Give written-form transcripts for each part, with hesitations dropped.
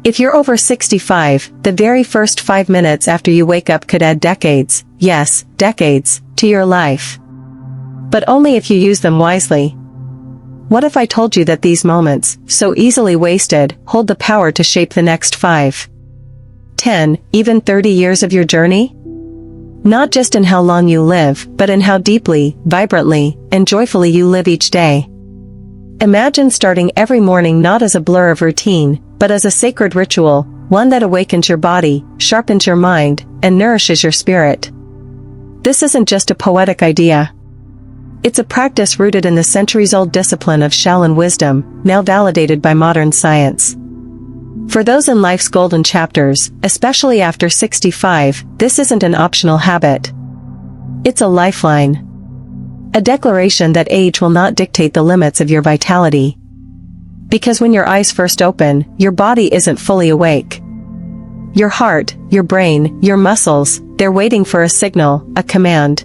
If you're over 65, the very first 5 minutes after you wake up could add decades, yes, decades, to your life. But only if you use them wisely. What if I told you that these moments, so easily wasted, hold the power to shape the next 5, 10, even 30 years of your journey? Not just in how long you live, but in how deeply, vibrantly, and joyfully you live each day. Imagine starting every morning not as a blur of routine, but as a sacred ritual, one that awakens your body, sharpens your mind, and nourishes your spirit. This isn't just a poetic idea. It's a practice rooted in the centuries-old discipline of Shaolin wisdom, now validated by modern science. For those in life's golden chapters, especially after 65, this isn't an optional habit. It's a lifeline. A declaration that age will not dictate the limits of your vitality. Because when your eyes first open, your body isn't fully awake. Your heart, your brain, your muscles, they're waiting for a signal, a command.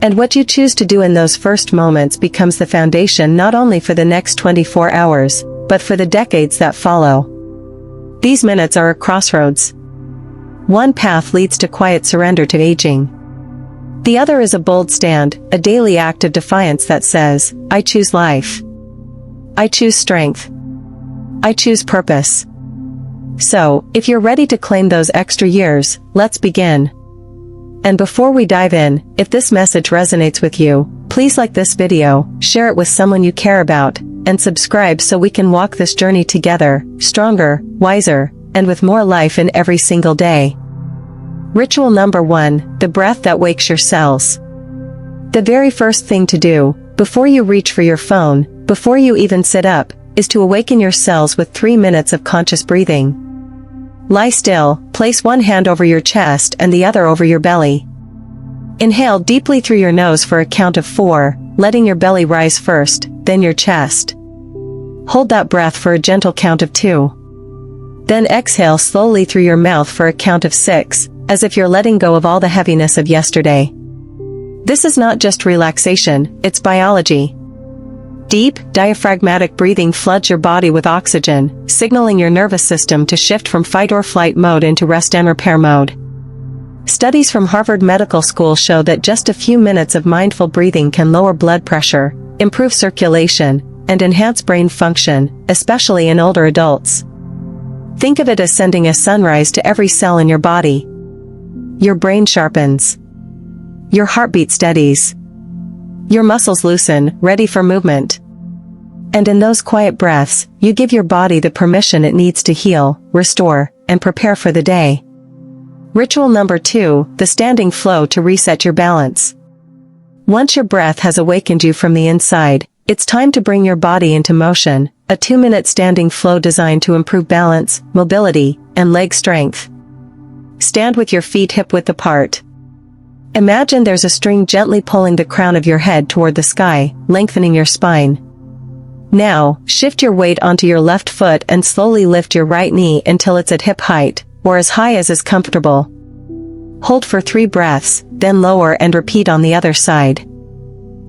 And what you choose to do in those first moments becomes the foundation not only for the next 24 hours, but for the decades that follow. These minutes are a crossroads. One path leads to quiet surrender to aging. The other is a bold stand, a daily act of defiance that says, I choose life. I choose strength. I choose purpose. So, if you're ready to claim those extra years, let's begin. And before we dive in, if this message resonates with you, please like this video, share it with someone you care about, and subscribe so we can walk this journey together, stronger, wiser, and with more life in every single day. Ritual number 1, the breath that wakes your cells. The very first thing to do, before you reach for your phone, before you even sit up, is to awaken your cells with 3 minutes of conscious breathing. Lie still, place one hand over your chest and the other over your belly. Inhale deeply through your nose for a count of 4, letting your belly rise first, then your chest. Hold that breath for a gentle count of 2. Then exhale slowly through your mouth for a count of 6, as if you're letting go of all the heaviness of yesterday. This is not just relaxation, it's biology. Deep, diaphragmatic breathing floods your body with oxygen, signaling your nervous system to shift from fight or flight mode into rest and repair mode. Studies from Harvard Medical School show that just a few minutes of mindful breathing can lower blood pressure, improve circulation, and enhance brain function, especially in older adults. Think of it as sending a sunrise to every cell in your body. Your brain sharpens. Your heartbeat steadies. Your muscles loosen, ready for movement. And in those quiet breaths, you give your body the permission it needs to heal, restore, and prepare for the day. Ritual number 2, the standing flow to reset your balance. Once your breath has awakened you from the inside, it's time to bring your body into motion, a 2-minute standing flow designed to improve balance, mobility, and leg strength. Stand with your feet hip-width apart. Imagine there's a string gently pulling the crown of your head toward the sky, lengthening your spine. Now, shift your weight onto your left foot and slowly lift your right knee until it's at hip height, or as high as is comfortable. Hold for 3 breaths, then lower and repeat on the other side.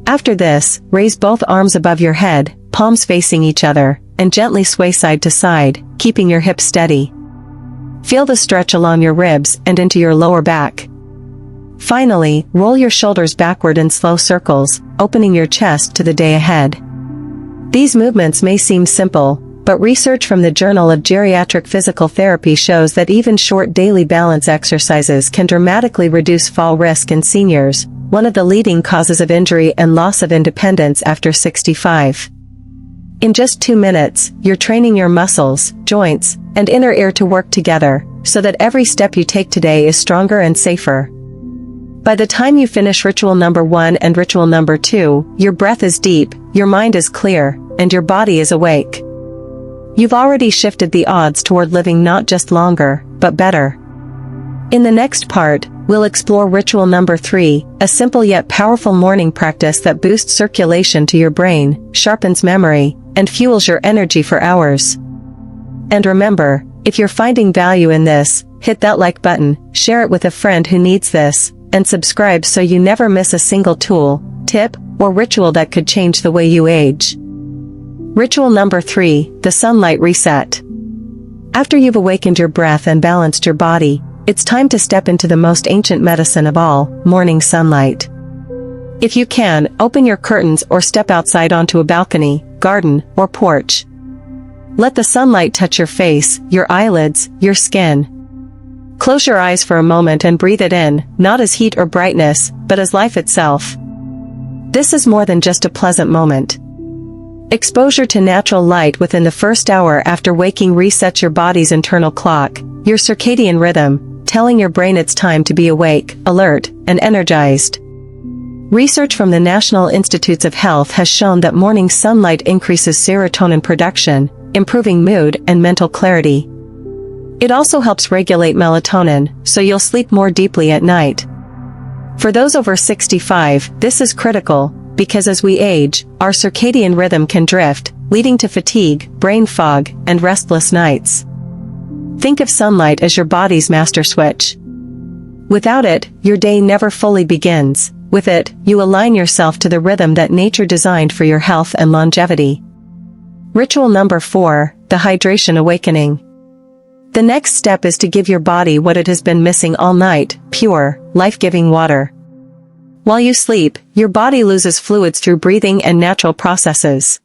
After this, raise both arms above your head, palms facing each other, and gently sway side to side, keeping your hips steady. Feel the stretch along your ribs and into your lower back. Finally, roll your shoulders backward in slow circles, opening your chest to the day ahead. These movements may seem simple, but research from the Journal of Geriatric Physical Therapy shows that even short daily balance exercises can dramatically reduce fall risk in seniors, one of the leading causes of injury and loss of independence after 65. In just 2 minutes, you're training your muscles, joints, and inner ear to work together, so that every step you take today is stronger and safer. By the time you finish ritual number 1 and ritual number 2, your breath is deep, your mind is clear, and your body is awake. You've already shifted the odds toward living not just longer, but better. In the next part, we'll explore ritual number 3, a simple yet powerful morning practice that boosts circulation to your brain, sharpens memory, and fuels your energy for hours. And remember, if you're finding value in this, hit that like button, share it with a friend who needs this, and subscribe so you never miss a single tool, tip, or ritual that could change the way you age. Ritual number 3, the sunlight reset. After you've awakened your breath and balanced your body, it's time to step into the most ancient medicine of all, morning sunlight. If you can, open your curtains or step outside onto a balcony, garden, or porch. Let the sunlight touch your face, your eyelids, your skin. Close your eyes for a moment and breathe it in, not as heat or brightness, but as life itself. This is more than just a pleasant moment. Exposure to natural light within the first hour after waking resets your body's internal clock, your circadian rhythm, telling your brain it's time to be awake, alert, and energized. Research from the National Institutes of Health has shown that morning sunlight increases serotonin production, improving mood and mental clarity. It also helps regulate melatonin, so you'll sleep more deeply at night. For those over 65, this is critical, because as we age, our circadian rhythm can drift, leading to fatigue, brain fog, and restless nights. Think of sunlight as your body's master switch. Without it, your day never fully begins. With it, you align yourself to the rhythm that nature designed for your health and longevity. Ritual number 4, the hydration awakening. The next step is to give your body what it has been missing all night, pure, life-giving water. While you sleep, your body loses fluids through breathing and natural processes.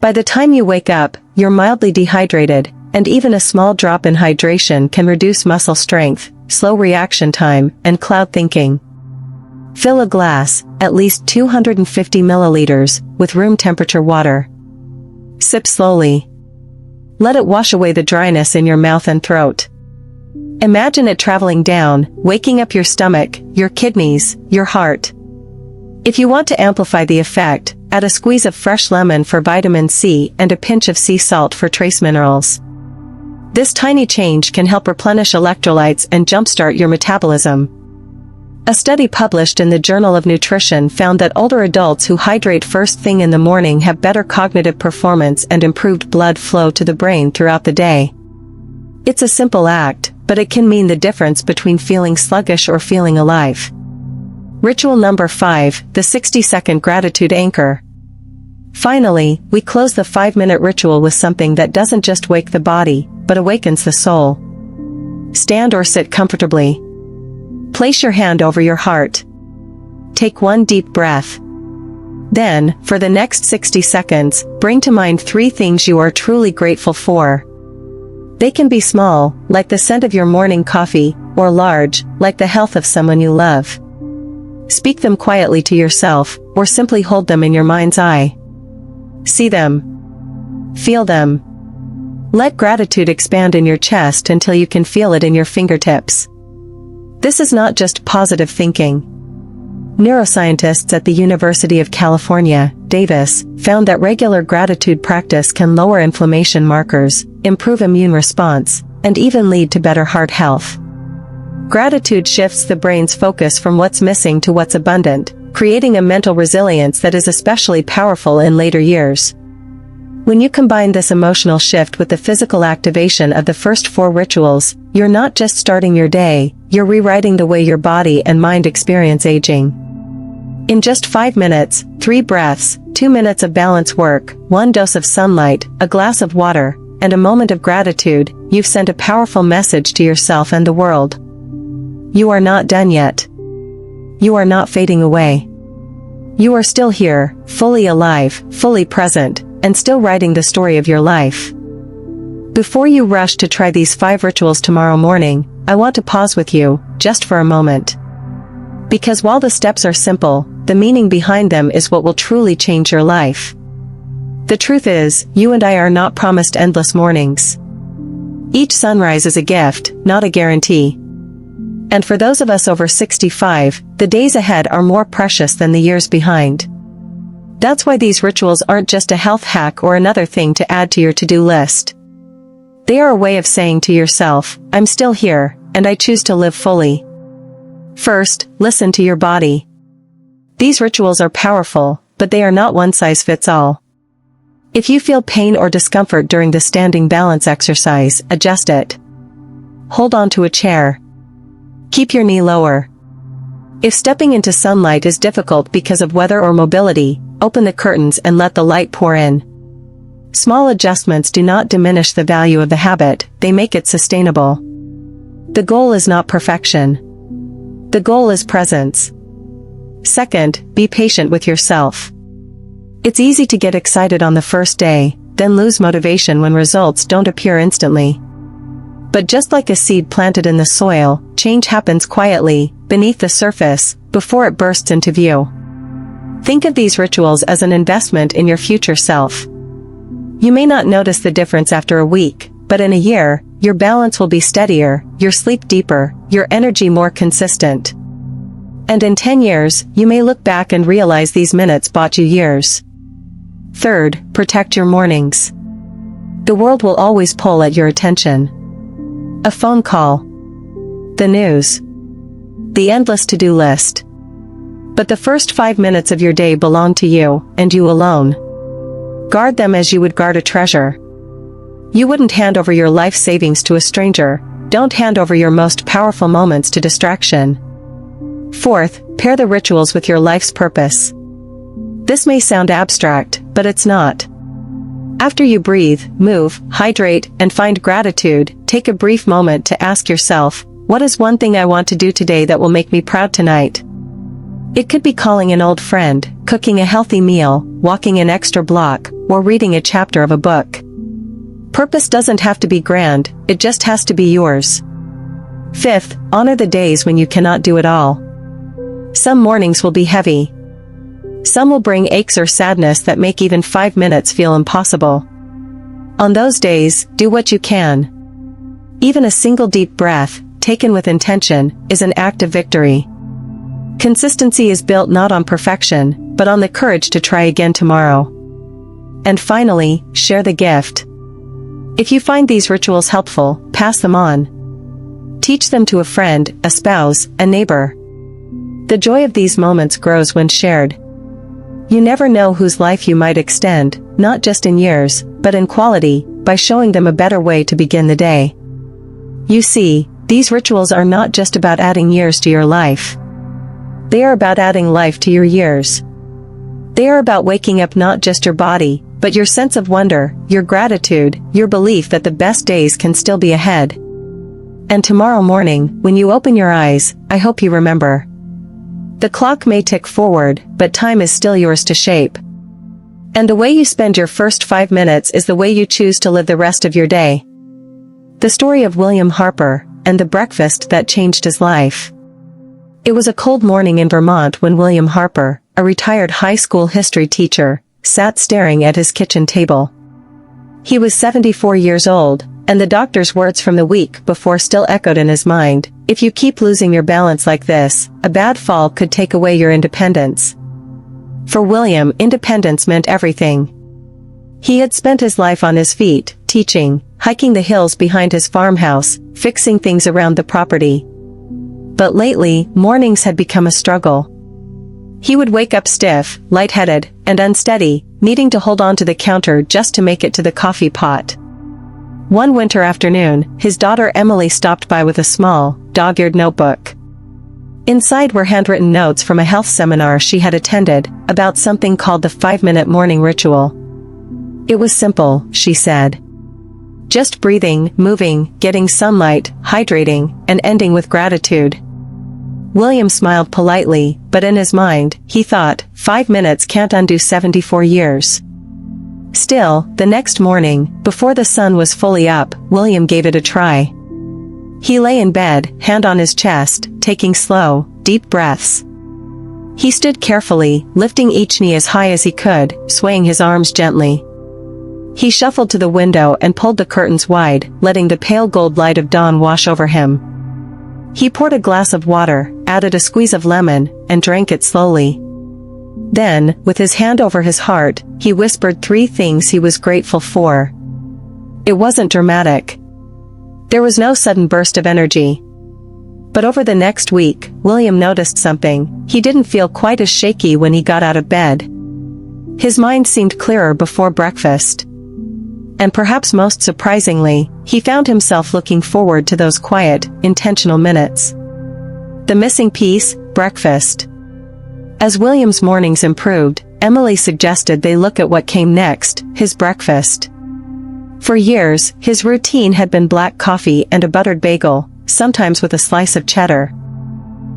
By the time you wake up, you're mildly dehydrated, and even a small drop in hydration can reduce muscle strength, slow reaction time, and cloud thinking. Fill a glass, at least 250 milliliters, with room temperature water. Sip slowly. Let it wash away the dryness in your mouth and throat. Imagine it traveling down, waking up your stomach, your kidneys, your heart. If you want to amplify the effect, add a squeeze of fresh lemon for vitamin C and a pinch of sea salt for trace minerals. This tiny change can help replenish electrolytes and jumpstart your metabolism. A study published in the Journal of Nutrition found that older adults who hydrate first thing in the morning have better cognitive performance and improved blood flow to the brain throughout the day. It's a simple act, but it can mean the difference between feeling sluggish or feeling alive. Ritual number 5, the 60-second gratitude anchor. Finally, we close the 5-minute ritual with something that doesn't just wake the body, but awakens the soul. Stand or sit comfortably. Place your hand over your heart. Take one deep breath. Then, for the next 60 seconds, bring to mind 3 things you are truly grateful for. They can be small, like the scent of your morning coffee, or large, like the health of someone you love. Speak them quietly to yourself, or simply hold them in your mind's eye. See them. Feel them. Let gratitude expand in your chest until you can feel it in your fingertips. This is not just positive thinking. Neuroscientists at the University of California, Davis, found that regular gratitude practice can lower inflammation markers, improve immune response, and even lead to better heart health. Gratitude shifts the brain's focus from what's missing to what's abundant, creating a mental resilience that is especially powerful in later years. When you combine this emotional shift with the physical activation of the first 4 rituals, you're not just starting your day, you're rewriting the way your body and mind experience aging. In just 5 minutes, 3 breaths, 2 minutes of balance work, 1 dose of sunlight, a glass of water, and a moment of gratitude, you've sent a powerful message to yourself and the world. You are not done yet. You are not fading away. You are still here, fully alive, fully present, and still writing the story of your life. Before you rush to try these 5 rituals tomorrow morning, I want to pause with you, just for a moment. Because while the steps are simple, the meaning behind them is what will truly change your life. The truth is, you and I are not promised endless mornings. Each sunrise is a gift, not a guarantee. And for those of us over 65, the days ahead are more precious than the years behind. That's why these rituals aren't just a health hack or another thing to add to your to-do list. They are a way of saying to yourself, I'm still here, and I choose to live fully. First, listen to your body. These rituals are powerful, but they are not one-size-fits-all. If you feel pain or discomfort during the standing balance exercise, adjust it. Hold on to a chair. Keep your knee lower. If stepping into sunlight is difficult because of weather or mobility, open the curtains and let the light pour in. Small adjustments do not diminish the value of the habit, they make it sustainable. The goal is not perfection. The goal is presence. Second, be patient with yourself. It's easy to get excited on the first day, then lose motivation when results don't appear instantly. But just like a seed planted in the soil, change happens quietly, beneath the surface, before it bursts into view. Think of these rituals as an investment in your future self. You may not notice the difference after a week, but in a year, your balance will be steadier, your sleep deeper, your energy more consistent. And in 10 years, you may look back and realize these minutes bought you years. Third, protect your mornings. The world will always pull at your attention. A phone call. The news. The endless to-do list. But the first 5 minutes of your day belong to you, and you alone. Guard them as you would guard a treasure. You wouldn't hand over your life savings to a stranger. Don't hand over your most powerful moments to distraction. Fourth, pair the rituals with your life's purpose. This may sound abstract, but it's not. After you breathe, move, hydrate, and find gratitude, take a brief moment to ask yourself, what is one thing I want to do today that will make me proud tonight? It could be calling an old friend, cooking a healthy meal, walking an extra block, or reading a chapter of a book. Purpose doesn't have to be grand, it just has to be yours. Fifth, honor the days when you cannot do it all. Some mornings will be heavy. Some will bring aches or sadness that make even 5 minutes feel impossible. On those days, do what you can. Even a single deep breath, taken with intention, is an act of victory. Consistency is built not on perfection, but on the courage to try again tomorrow. And finally, share the gift. If you find these rituals helpful, pass them on. Teach them to a friend, a spouse, a neighbor. The joy of these moments grows when shared. You never know whose life you might extend, not just in years, but in quality, by showing them a better way to begin the day. You see, these rituals are not just about adding years to your life. They are about adding life to your years. They are about waking up not just your body, but your sense of wonder, your gratitude, your belief that the best days can still be ahead. And tomorrow morning, when you open your eyes, I hope you remember. The clock may tick forward, but time is still yours to shape. And the way you spend your first 5 minutes is the way you choose to live the rest of your day. The story of William Harper, and the breakfast that changed his life. It was a cold morning in Vermont when William Harper, a retired high school history teacher, sat staring at his kitchen table. He was 74 years old, and the doctor's words from the week before still echoed in his mind, "If you keep losing your balance like this, a bad fall could take away your independence." For William, independence meant everything. He had spent his life on his feet, teaching, hiking the hills behind his farmhouse, fixing things around the property. But lately, mornings had become a struggle. He would wake up stiff, lightheaded, and unsteady, needing to hold on to the counter just to make it to the coffee pot. One winter afternoon, his daughter Emily stopped by with a small, dog-eared notebook. Inside were handwritten notes from a health seminar she had attended, about something called the 5-minute morning ritual. It was simple, she said. Just breathing, moving, getting sunlight, hydrating, and ending with gratitude. William smiled politely, but in his mind, he thought, 5 minutes can't undo 74 years. Still, the next morning, before the sun was fully up, William gave it a try. He lay in bed, hand on his chest, taking slow, deep breaths. He stood carefully, lifting each knee as high as he could, swaying his arms gently. He shuffled to the window and pulled the curtains wide, letting the pale gold light of dawn wash over him. He poured a glass of water, added a squeeze of lemon, and drank it slowly. Then, with his hand over his heart, he whispered 3 things he was grateful for. It wasn't dramatic. There was no sudden burst of energy. But over the next week, William noticed something. He didn't feel quite as shaky when he got out of bed. His mind seemed clearer before breakfast. And perhaps most surprisingly, he found himself looking forward to those quiet, intentional minutes. The missing piece, breakfast. As William's mornings improved, Emily suggested they look at what came next, his breakfast. For years, his routine had been black coffee and a buttered bagel, sometimes with a slice of cheddar.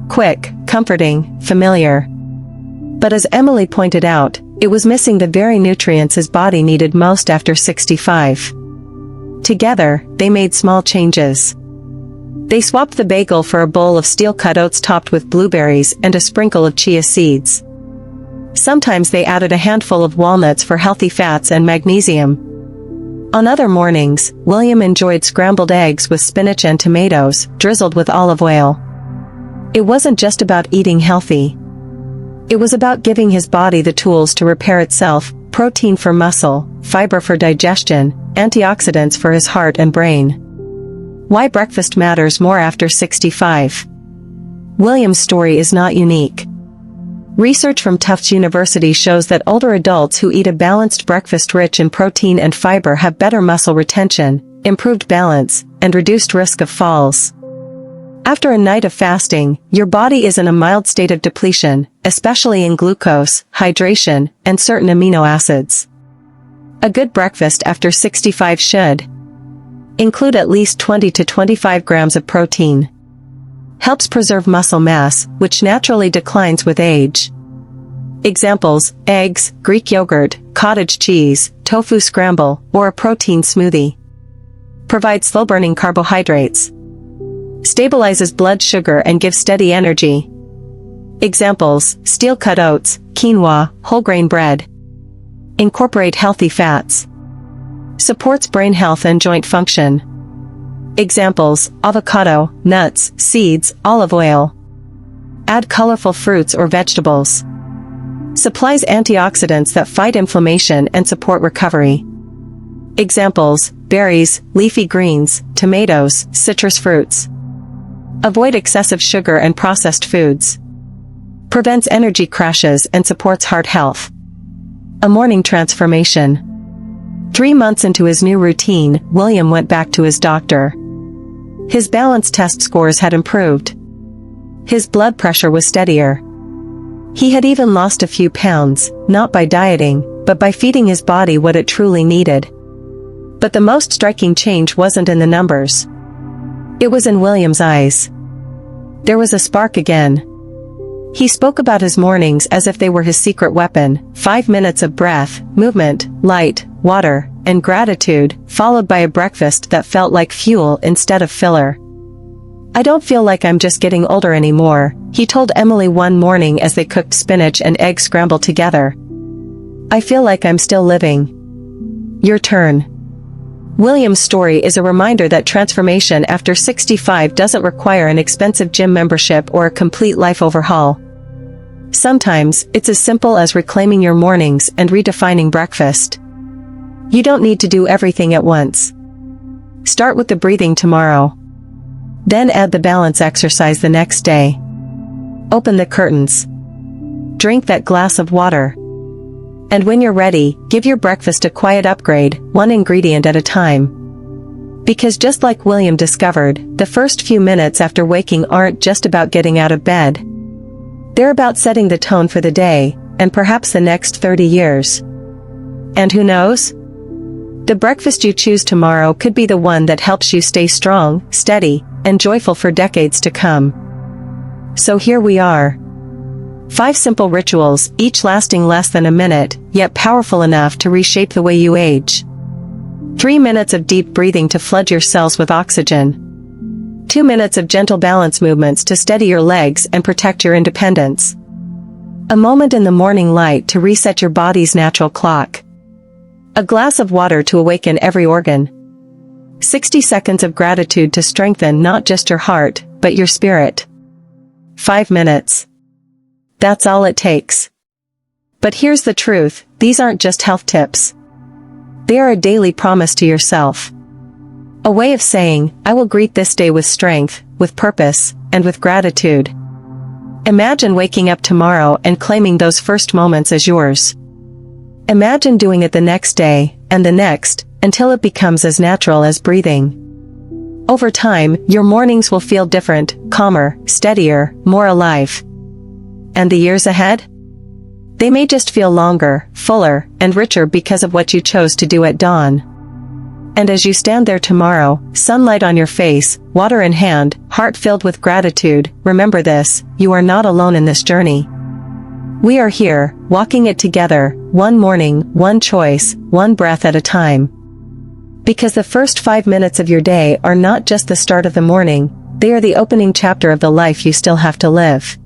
Quick, comforting, familiar. But as Emily pointed out, it was missing the very nutrients his body needed most after 65. Together, they made small changes. They swapped the bagel for a bowl of steel-cut oats topped with blueberries and a sprinkle of chia seeds. Sometimes they added a handful of walnuts for healthy fats and magnesium. On other mornings, William enjoyed scrambled eggs with spinach and tomatoes, drizzled with olive oil. It wasn't just about eating healthy. It was about giving his body the tools to repair itself, protein for muscle, fiber for digestion, antioxidants for his heart and brain. Why breakfast matters more after 65. William's story is not unique. Research from Tufts University shows that older adults who eat a balanced breakfast rich in protein and fiber have better muscle retention, improved balance, and reduced risk of falls. After a night of fasting, your body is in a mild state of depletion, especially in glucose, hydration, and certain amino acids. A good breakfast after 65 should include at least 20 to 25 grams of protein. Helps preserve muscle mass, which naturally declines with age. Examples: eggs, Greek yogurt, cottage cheese, tofu scramble, or a protein smoothie. Provides slow-burning carbohydrates. Stabilizes blood sugar and gives steady energy. Examples: steel-cut oats, quinoa, whole grain bread. Incorporate healthy fats. Supports brain health and joint function. Examples: avocado, nuts, seeds, olive oil. Add colorful fruits or vegetables. Supplies antioxidants that fight inflammation and support recovery. Examples: berries, leafy greens, tomatoes, citrus fruits. Avoid excessive sugar and processed foods. Prevents energy crashes and supports heart health. A morning transformation. 3 months into his new routine, William went back to his doctor. His balance test scores had improved. His blood pressure was steadier. He had even lost a few pounds, not by dieting, but by feeding his body what it truly needed. But the most striking change wasn't in the numbers. It was in William's eyes. There was a spark again. He spoke about his mornings as if they were his secret weapon: 5 minutes of breath, movement, light, water, and gratitude, followed by a breakfast that felt like fuel instead of filler. "I don't feel like I'm just getting older anymore," he told Emily one morning as they cooked spinach and egg scramble together. "I feel like I'm still living." Your turn. William's story is a reminder that transformation after 65 doesn't require an expensive gym membership or a complete life overhaul. Sometimes, it's as simple as reclaiming your mornings and redefining breakfast. You don't need to do everything at once. Start with the breathing tomorrow. Then add the balance exercise the next day. Open the curtains. Drink that glass of water. And when you're ready, give your breakfast a quiet upgrade, one ingredient at a time. Because just like William discovered, the first few minutes after waking aren't just about getting out of bed. They're about setting the tone for the day, and perhaps the next 30 years. And who knows? The breakfast you choose tomorrow could be the one that helps you stay strong, steady, and joyful for decades to come. So here we are. 5 simple rituals, each lasting less than a minute, yet powerful enough to reshape the way you age. 3 minutes of deep breathing to flood your cells with oxygen. 2 minutes of gentle balance movements to steady your legs and protect your independence. A moment in the morning light to reset your body's natural clock. A glass of water to awaken every organ. 60 seconds of gratitude to strengthen not just your heart, but your spirit. 5 minutes. That's all it takes. But here's the truth, these aren't just health tips. They are a daily promise to yourself. A way of saying, I will greet this day with strength, with purpose, and with gratitude. Imagine waking up tomorrow and claiming those first moments as yours. Imagine doing it the next day, and the next, until it becomes as natural as breathing. Over time, your mornings will feel different, calmer, steadier, more alive. And the years ahead? They may just feel longer, fuller, and richer because of what you chose to do at dawn. And as you stand there tomorrow, sunlight on your face, water in hand, heart filled with gratitude, remember this: you are not alone in this journey. We are here, walking it together, one morning, one choice, one breath at a time. Because the first 5 minutes of your day are not just the start of the morning, they are the opening chapter of the life you still have to live.